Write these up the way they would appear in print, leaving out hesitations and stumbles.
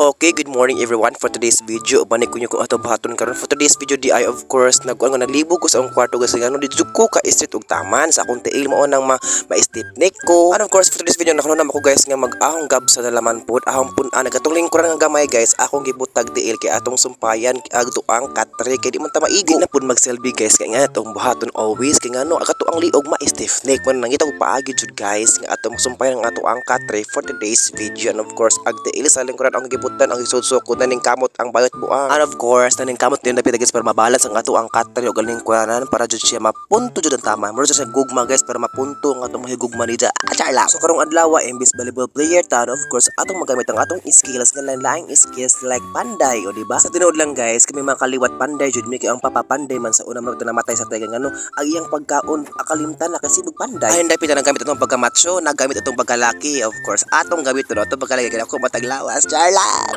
Okay, good morning everyone. For today's video, banik ko nyo kung ato bahaton karon. For today's video, di ay of course naglibog ko sa akong kwarto kasi ngano dito ko ka street ug taman sa akong tiil mo nang ma-stipnik ko. And of course for today's video nakanunam ako guys nga mag-ahong gab sa nalaman pod. Ahong pun nagatong lingkuran nga gamay guys. Akong gibutag tiil kay atong sumpayan agto ang katre kay di man ta maigi na pud mag-selfie guys kay nga atong bahaton always kay ngano agato ang liog ma-stiffnik man nangita ko paagi jud guys nga atong sumpayan nga ato ang katre for today's video. And of course ag tiil sa lingkuran ang gibutan ang isudsukod na ning kamot ang bayot buang. And of course naning kamot din dapat guys para mabalance ang ato ang katre ug galing kuanan para jud siya mapunto jud ang tama. Mura siya gugma guys para mapunto ang atong mahigugma ni ja. Achala. So karong adlaw imbis volleyball player ta of course atong magamit ang atong skills nga lain-laing skills like panday o di ba? Sa tinuod lang guys kami mga kaliwat panday jud mi kay ang papapanday man sa una man namatay sa taga ngano ang iyang pagkaon akalimtan na kasi panday. Ay dapat na gamit atong pagkamacho, nagamit atong pagkalaki of course. Atong gamit no atong pagkalaki kay ako mataglawas. Charlat.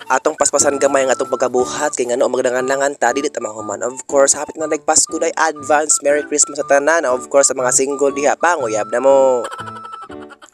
Atong paspasan gamay ang atong pagkabuhat kay ngano magdangan-langan ta dili ta mahuman. Of course hapit na nagpasko day advance Merry Christmas sa tanan. Of course sa mga single diha panguyab na mo.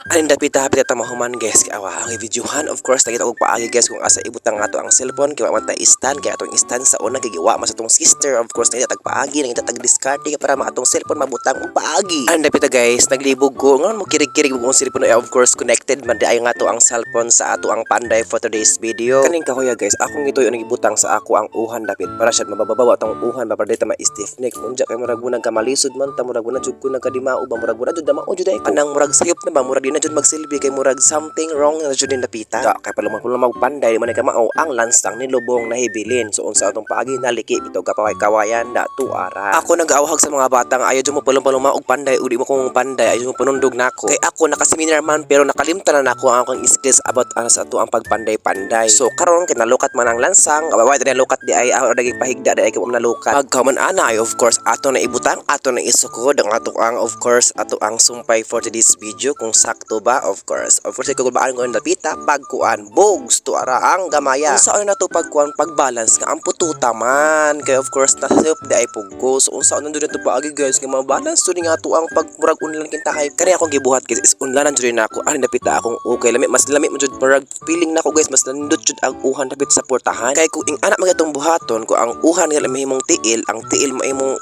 Anin dapit hapit ta mahuman guys kay awa ang videohan. Of course nakita ko paagi guys kung asa ibutang ato ang cellphone kay man ta stand kay atong stand sa una gigiwa mas atong sister. Of course nakita tag paagi nakita tag discard kay para atong cellphone mabutang og paagi. Anin dapit guys naglibog ko ngon mo kirig-kirig og cellphone of course connected man di ay nga ato ang cellphone sa ato ang panday for today's video. Kaning kahoya guys akong gituyo nang gibutang sa ako ang uhan dapit para siya mababawa atong uhan para dita ma-stiffneck. Unja kay murag bunang kamalisod man ta murag bunang jud ko nagkadimao ba murag bunang jud mao jud ay kanang murag sayop na ba murag di na jud magsilbi kay murag something wrong na jud din napita. Kay palumang panday man ka mao ang lansang ni lubong nahibilin. So unsa atong paagi naliki bitaw kapaway-kawayan da tuara. Ako nag-awhag sa mga batang ayo jud mo palumang og panday udi mo kong panday ayo mo panundog nako. Kay ako nakaseminar man pero nakalimtan na nako ang akong skills about sa ato ang pagpanday-panday. So karon kay nalukat man ang lansang abay tani lukat di ay dagig pahigda di ay kay nalukat. Pagkaman ana ay of course ato na ibutang ato na isukod ang ato ang of course ato ang sumpay for today's video kung sakto ba. Of course kung baan ko napita pagkuan bogs to ara ang gamaya unsa na to pagkuan pagbalance nga ang pututa man kay of course nasayop di ay pugko. So unsa na to paagi guys nga mabalance to nga to ang pagmurag unlan kintahay kani akong gibuhat guys is unlanan jud nako ani napita akong okay lami mas lami mo jud parag feeling nako guys mas nindot jud ang uhan dapit sa portahan kay kung ing anak magatong buhaton ko ang uhan nga mahimong tiil ang tiil maimong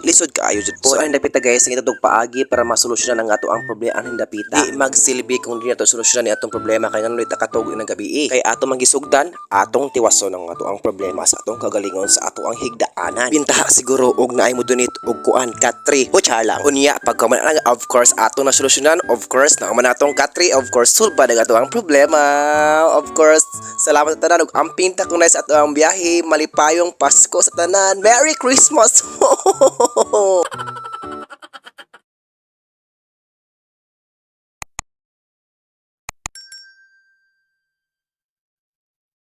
lisod kaayo jud po. So ani napita guys nga itong paagi para masolusyonan ang ato ang problema ani napita di magsilbi kung di nato solusyonan ni atong problema kay ngano ita katog ng gabi kay ato mangisugdan atong tiwason ang ato ang problema sa atong kagalingon sa ato ang higdaanan. Bintaha siguro og naay mo dunit og kuan katri o chala unya pagkaman of course ato na solusyonan of course na man atong katri of course sulba na ato ang problema. Of course salamat sa tanan ug amping ta kung sa ato ang biyahe malipayong Pasko sa tanan. Merry Christmas.